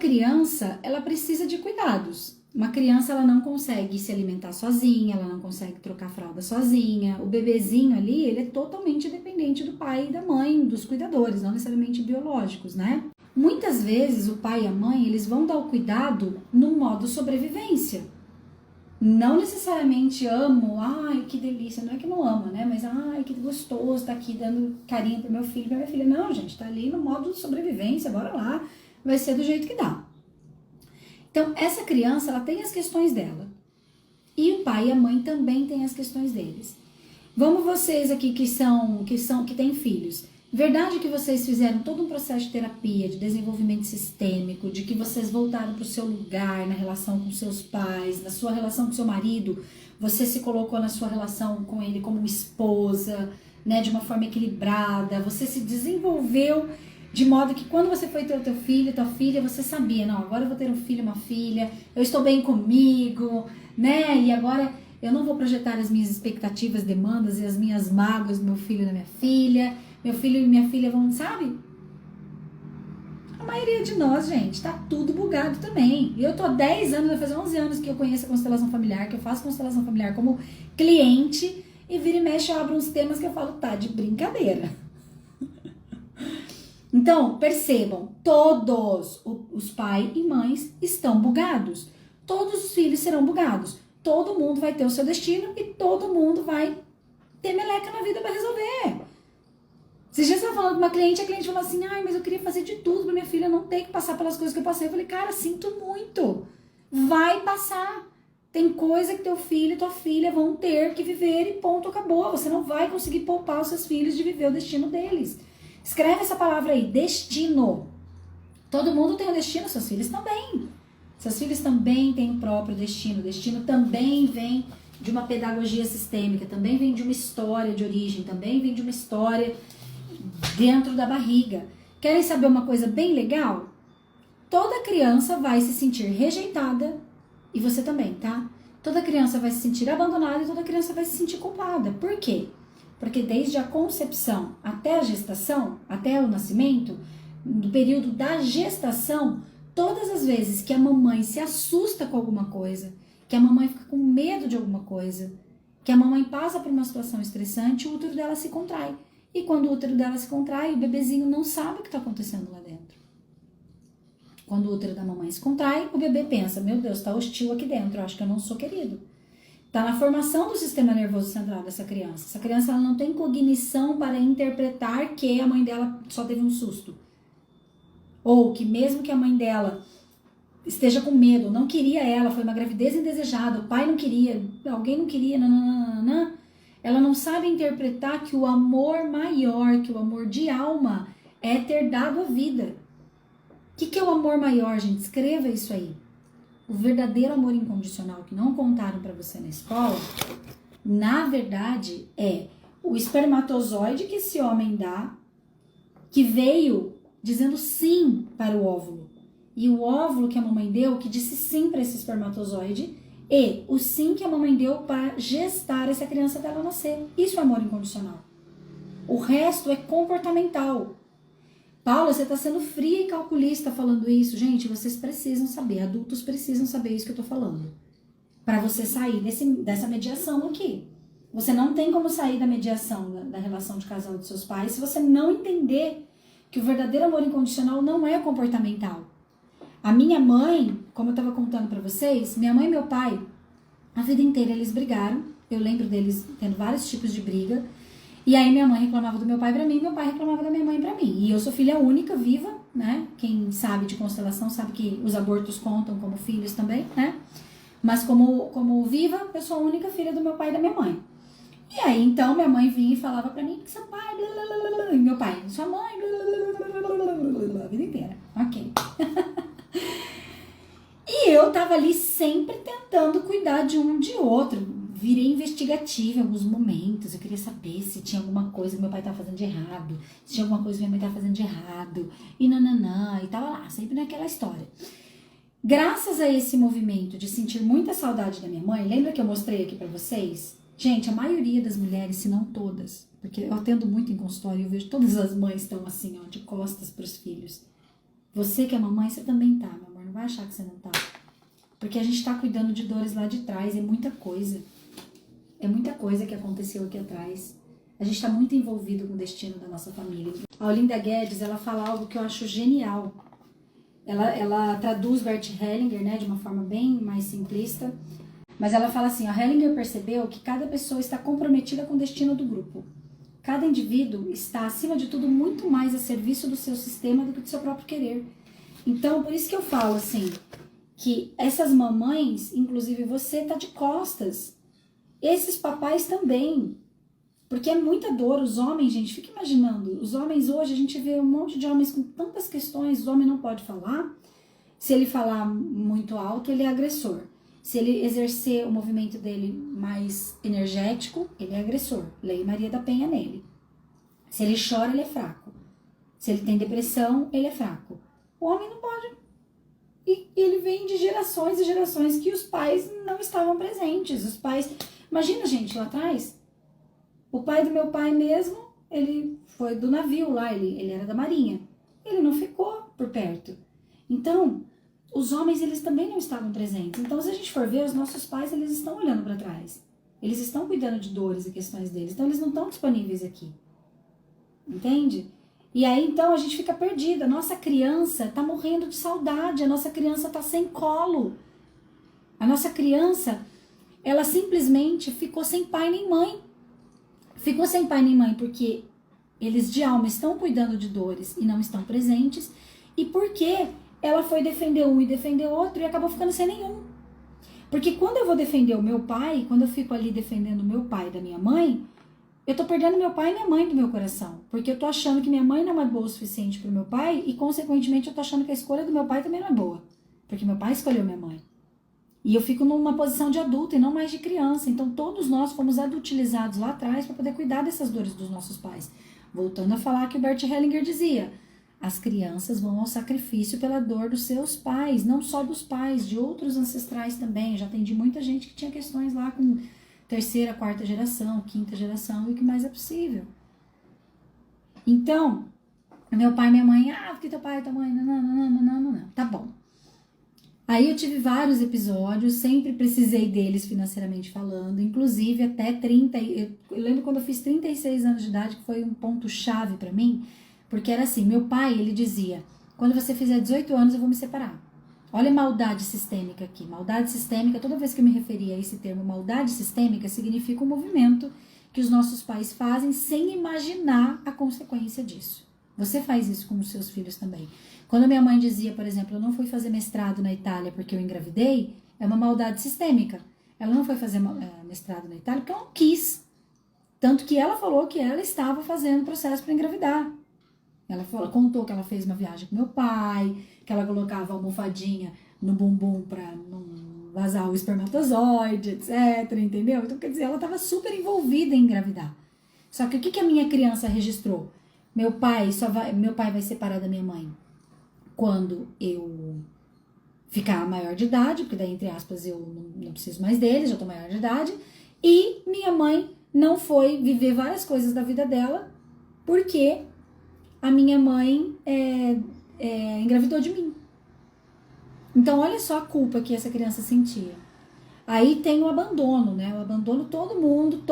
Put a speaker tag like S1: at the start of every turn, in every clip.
S1: criança, ela precisa de cuidados. Uma criança, ela não consegue se alimentar sozinha, ela não consegue trocar fralda sozinha. O bebezinho ali, ele é totalmente dependente do pai e da mãe, dos cuidadores, não necessariamente biológicos, né? Muitas vezes o pai e a mãe, eles vão dar o cuidado no modo sobrevivência. Não necessariamente amo, ai, que delícia, não é que não ama, né? Mas, ai, que gostoso, tá aqui dando carinho pro meu filho, pra minha filha. Não, gente, tá ali no modo sobrevivência, bora lá, vai ser do jeito que dá. Então, essa criança, ela tem as questões dela. E o pai e a mãe também têm as questões deles. Vamos vocês aqui que têm filhos. Verdade que vocês fizeram todo um processo de terapia, de desenvolvimento sistêmico, de que vocês voltaram para o seu lugar na relação com seus pais, na sua relação com seu marido, você se colocou na sua relação com ele como esposa, né, de uma forma equilibrada, você se desenvolveu de modo que quando você foi ter o teu filho, tua filha, você sabia, não, agora eu vou ter um filho, uma filha, eu estou bem comigo, né, e agora eu não vou projetar as minhas expectativas, demandas e as minhas mágoas do meu filho e da minha filha. Meu filho e minha filha vão, sabe? A maioria de nós, gente, tá tudo bugado também. Eu tô há 10 anos, vai fazer 11 anos que eu conheço a constelação familiar, que eu faço constelação familiar como cliente, e vira e mexe eu abro uns temas que eu falo, tá de brincadeira. Então, percebam, todos os pais e mães estão bugados. Todos os filhos serão bugados. Todo mundo vai ter o seu destino e todo mundo vai ter meleca na vida para resolver. Você já estava falando com uma cliente, a cliente falou assim, ai, mas eu queria fazer de tudo para minha filha não ter que passar pelas coisas que eu passei. Eu falei, cara, sinto muito. Vai passar. Tem coisa que teu filho e tua filha vão ter que viver e ponto, acabou. Você não vai conseguir poupar os seus filhos de viver o destino deles. Escreve essa palavra aí, destino. Todo mundo tem um destino, seus filhos também. Seus filhos também têm o próprio destino. O destino também vem de uma pedagogia sistêmica, também vem de uma história de origem, também vem de uma história dentro da barriga. Querem saber uma coisa bem legal? Toda criança vai se sentir rejeitada, e você também, tá? Toda criança vai se sentir abandonada e toda criança vai se sentir culpada. Por quê? Porque desde a concepção até a gestação, até o nascimento, no período da gestação, todas as vezes que a mamãe se assusta com alguma coisa, que a mamãe fica com medo de alguma coisa, que a mamãe passa por uma situação estressante, o útero dela se contrai. E quando o útero dela se contrai, o bebezinho não sabe o que está acontecendo lá dentro. Quando o útero da mamãe se contrai, o bebê pensa, meu Deus, está hostil aqui dentro, eu acho que eu não sou querido. Está na formação do sistema nervoso central dessa criança. Essa criança ela não tem cognição para interpretar que a mãe dela só teve um susto. Ou que mesmo que a mãe dela esteja com medo, não queria ela, foi uma gravidez indesejada, o pai não queria, alguém não queria, nananana, ela não sabe interpretar que o amor maior, que o amor de alma é ter dado a vida. O que é o amor maior, gente? Escreva isso aí. O verdadeiro amor incondicional que não contaram para você na escola, na verdade, é o espermatozoide que esse homem dá, que veio dizendo sim para o óvulo. E o óvulo que a mamãe deu, que disse sim para esse espermatozoide, e o sim que a mamãe deu para gestar essa criança dela nascer. Isso é amor incondicional. O resto é comportamental. Paula, você está sendo fria e calculista falando isso. Gente, vocês precisam saber, adultos precisam saber isso que eu estou falando. Para você sair dessa mediação aqui. Você não tem como sair da mediação da relação de casal dos seus pais se você não entender que o verdadeiro amor incondicional não é comportamental. A minha mãe, como eu estava contando para vocês, minha mãe e meu pai, a vida inteira eles brigaram. Eu lembro deles tendo vários tipos de briga. E aí minha mãe reclamava do meu pai pra mim, meu pai reclamava da minha mãe pra mim. E eu sou filha única, viva, né? Quem sabe de constelação sabe que os abortos contam como filhos também, né? Mas como viva, eu sou a única filha do meu pai e da minha mãe. E aí, então, minha mãe vinha e falava pra mim que seu pai, e meu pai, sua mãe, a vida inteira. Ok. E eu tava ali sempre tentando cuidar de um de outro. Virei investigativa em alguns momentos. Eu queria saber se tinha alguma coisa que meu pai estava fazendo de errado, se tinha alguma coisa que minha mãe estava fazendo de errado, e nananã, e tava lá, sempre naquela história. Graças a esse movimento de sentir muita saudade da minha mãe, lembra que eu mostrei aqui pra vocês? Gente, a maioria das mulheres, se não todas, porque eu atendo muito em consultório e eu vejo todas as mães estão assim, ó, de costas pros filhos. Você que é mamãe, você também tá, meu amor, vai achar que você não tá. Porque a gente tá cuidando de dores lá de trás, é muita coisa. É muita coisa que aconteceu aqui atrás. A gente tá muito envolvido com o destino da nossa família. A Olinda Guedes, ela fala algo que eu acho genial. Ela traduz Bert Hellinger, né, de uma forma bem mais simplista. Mas ela fala assim, a Hellinger percebeu que cada pessoa está comprometida com o destino do grupo. Cada indivíduo está, acima de tudo, muito mais a serviço do seu sistema do que do seu próprio querer. Então, por isso que eu falo assim, que essas mamães, inclusive você, tá de costas. Esses papais também. Porque é muita dor. Os homens, gente, fica imaginando. Os homens hoje, a gente vê um monte de homens com tantas questões. O homem não pode falar. Se ele falar muito alto, ele é agressor. Se ele exercer o movimento dele mais energético, ele é agressor. Lei Maria da Penha nele. Se ele chora, ele é fraco. Se ele tem depressão, ele é fraco. O homem não pode. E ele vem de gerações e gerações que os pais não estavam presentes. Os pais... Imagina, gente, lá atrás, o pai do meu pai mesmo, ele foi do navio lá, ele era da marinha. Ele não ficou por perto. Então, os homens, eles também não estavam presentes. Então, se a gente for ver, os nossos pais, eles estão olhando para trás. Eles estão cuidando de dores e questões deles. Então, eles não estão disponíveis aqui. Entende? E aí, então, a gente fica perdida. A nossa criança tá morrendo de saudade. A nossa criança tá sem colo. A nossa criança, ela simplesmente ficou sem pai nem mãe. Ficou sem pai nem mãe porque eles de alma estão cuidando de dores e não estão presentes. E porque ela foi defender um e defender outro e acabou ficando sem nenhum. Porque quando eu vou defender o meu pai, quando eu fico ali defendendo o meu pai da minha mãe, eu tô perdendo meu pai e minha mãe do meu coração. Porque eu tô achando que minha mãe não é boa o suficiente pro meu pai e, consequentemente, eu tô achando que a escolha do meu pai também não é boa. Porque meu pai escolheu minha mãe. E eu fico numa posição de adulto e não mais de criança. Então, todos nós fomos adultilizados lá atrás para poder cuidar dessas dores dos nossos pais. Voltando a falar que o Bert Hellinger dizia, as crianças vão ao sacrifício pela dor dos seus pais, não só dos pais, de outros ancestrais também. Eu já atendi muita gente que tinha questões lá com terceira, quarta geração, quinta geração e o que mais é possível. Então, meu pai e minha mãe, porque teu pai e tua mãe, não, tá bom. Aí eu tive vários episódios, sempre precisei deles financeiramente falando, inclusive até 30, eu lembro quando eu fiz 36 anos de idade, que foi um ponto chave pra mim, porque era assim, meu pai, ele dizia, quando você fizer 18 anos eu vou me separar. Olha a maldade sistêmica aqui, maldade sistêmica, toda vez que eu me referia a esse termo, maldade sistêmica, significa um movimento que os nossos pais fazem sem imaginar a consequência disso. Você faz isso com os seus filhos também. Quando minha mãe dizia, por exemplo, eu não fui fazer mestrado na Itália porque eu engravidei, é uma maldade sistêmica. Ela não foi fazer mestrado na Itália porque ela não quis. Tanto que ela falou que ela estava fazendo processo para engravidar. Ela contou que ela fez uma viagem com meu pai, que ela colocava a almofadinha no bumbum para não vazar o espermatozoide, etc, entendeu? Então, quer dizer, ela estava super envolvida em engravidar. Só que o que a minha criança registrou? Meu pai vai separar da minha mãe quando eu ficar maior de idade, porque daí, entre aspas, eu não preciso mais dele, já tô maior de idade, e minha mãe não foi viver várias coisas da vida dela, porque a minha mãe engravidou de mim. Então, olha só a culpa que essa criança sentia. Aí tem o abandono, né? O abandono, todo mundo,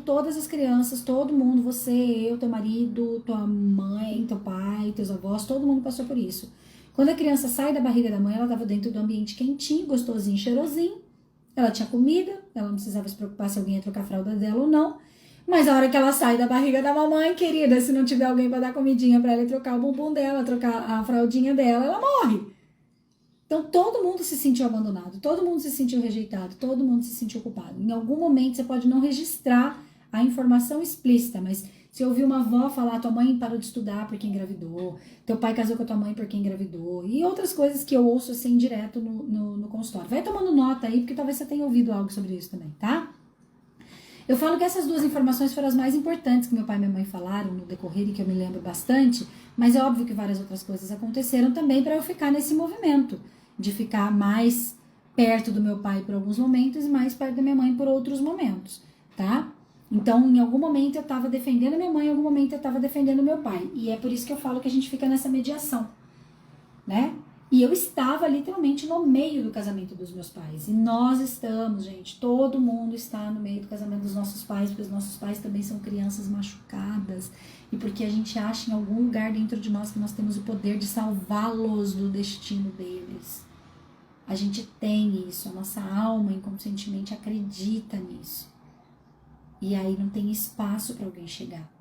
S1: todas as crianças, todo mundo, você, eu, teu marido, tua mãe, teu pai, teus avós, todo mundo passou por isso. Quando a criança sai da barriga da mãe, ela estava dentro do ambiente quentinho, gostosinho, cheirosinho. Ela tinha comida, ela não precisava se preocupar se alguém ia trocar a fralda dela ou não. Mas a hora que ela sai da barriga da mamãe, querida, se não tiver alguém para dar comidinha para ela e trocar o bumbum dela, trocar a fraldinha dela, ela morre. Então, todo mundo se sentiu abandonado, todo mundo se sentiu rejeitado, todo mundo se sentiu culpado. Em algum momento, você pode não registrar a informação explícita, mas se ouvir uma avó falar, tua mãe parou de estudar porque engravidou, teu pai casou com a tua mãe porque engravidou, e outras coisas que eu ouço assim direto no consultório. Vai tomando nota aí, porque talvez você tenha ouvido algo sobre isso também, tá? Eu falo que essas duas informações foram as mais importantes que meu pai e minha mãe falaram no decorrer e que eu me lembro bastante, mas é óbvio que várias outras coisas aconteceram também para eu ficar nesse movimento, de ficar mais perto do meu pai por alguns momentos e mais perto da minha mãe por outros momentos, tá? Então, em algum momento eu tava defendendo a minha mãe, em algum momento eu tava defendendo o meu pai. E é por isso que eu falo que a gente fica nessa mediação, né? E eu estava literalmente no meio do casamento dos meus pais. E nós estamos, gente, todo mundo está no meio do casamento dos nossos pais, porque os nossos pais também são crianças machucadas. E porque a gente acha em algum lugar dentro de nós que nós temos o poder de salvá-los do destino deles. A gente tem isso, a nossa alma inconscientemente acredita nisso. E aí não tem espaço para alguém chegar.